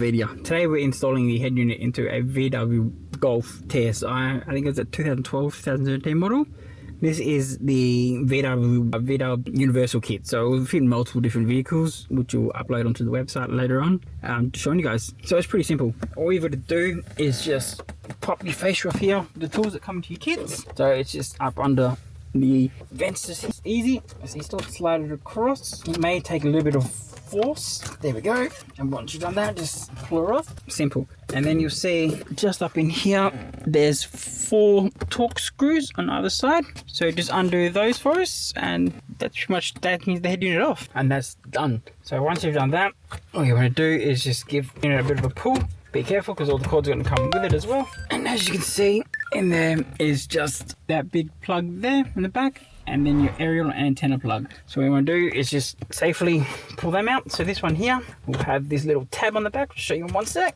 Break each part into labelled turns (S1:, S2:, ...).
S1: Vhedia. Today we're installing the head unit into a VW Golf TSI. I think it's a 2012-2013 model. This is the VW Universal Kit, so it will fit in multiple different vehicles, which we'll upload onto the website later on, showing you guys. So it's pretty simple. All you've got to do is just pop your fascia off here, the tools that come into your kits. So it's just up under the vents, it's easy. So you still slide it across. It may take a little bit of force. There we go. And once you've done that, just pull it off. Simple. And then you'll see just up in here, there's 4 torque screws on either side. So just undo those for us, and that's pretty much that means the head unit off. And that's done. So once you've done that, all you want to do is just give it a bit of a pull. Be careful because all the cords are going to come with it as well. And as you can see, in there is just that big plug there in the back, and then your aerial and antenna plug. So what you want to do is just safely pull them out. So this one here will have this little tab on the back. I'll show you in one sec.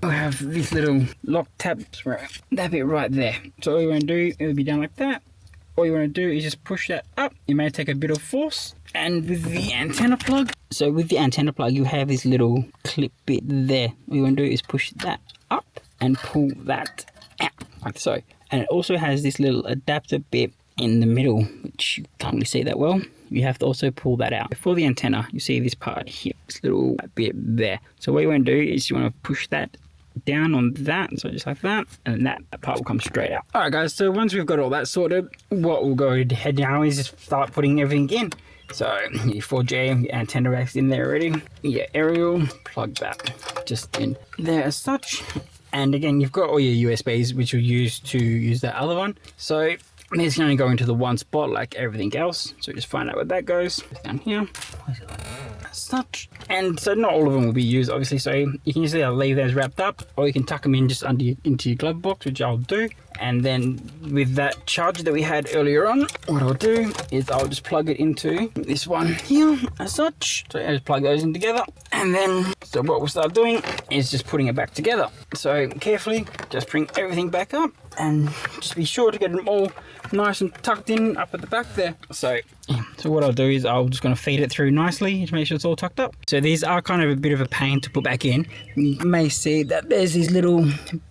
S1: We'll have this little lock tab, that bit right there. So all you want to do, it'll be done like that. All you want to do is just push that up. You may take a bit of force. And with the antenna plug, so with the antenna plug, you have this little clip bit there. All you want to do is push that up and pull that out, like so. And it also has this little adapter bit in the middle, which you can't really see that well. You have to also pull that out. For the antenna, you see this part here, this little bit there. So what you want to do is you want to push that down on that, so just like that, and that part will come straight out. Alright guys, so once we've got all that sorted, what we'll go ahead now is just start putting everything in. So your 4J, your antenna rack's in there already, your aerial, plug that just in there as such. And again, you've got all your USBs, which you'll use to use that other one. So these can only go into the one spot like everything else. So just find out where that goes. Just down here. As such. And so not all of them will be used, obviously. So you can usually leave those wrapped up, or you can tuck them in just into your glove box, which I'll do. And then with that charger that we had earlier on, what I'll do is I'll just plug it into this one here as such. So I just plug those in together. And then, so what we'll start doing is just putting it back together. So carefully, just bring everything back up and just be sure to get them all nice and tucked in up at the back there. So what I'll do is I'm just going to feed it through nicely to make sure it's all tucked up. So these are kind of a bit of a pain to put back in. You may see that there's these little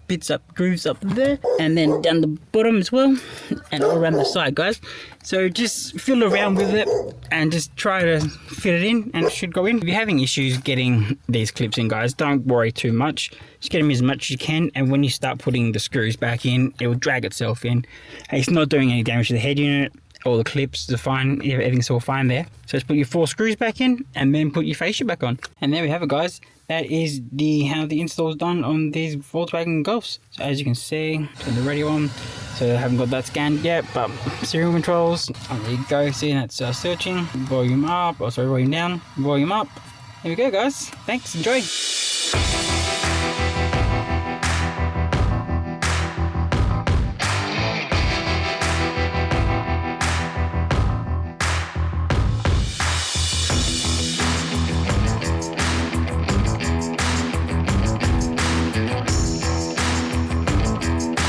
S1: bits up, grooves up there, and then down the bottom as well, and all around the side, guys. So just fiddle around with it and just try to fit it in, and it should go in. If you're having issues getting these clips in, guys, don't worry too much. Just get them as much as you can, and when you start putting the screws back in, it will drag itself in. It's not doing any damage to the head unit. All the clips are fine, everything's all fine there. So just put your 4 screws back in and then put your fascia back on. And there we have it, guys. That is how the install is done on these Volkswagen Golfs. So as you can see, turn the radio on. So I haven't got that scanned yet, but serial controls. Oh, there you go, see that's searching. Volume up, volume down, volume up. There we go, guys. Thanks, enjoy.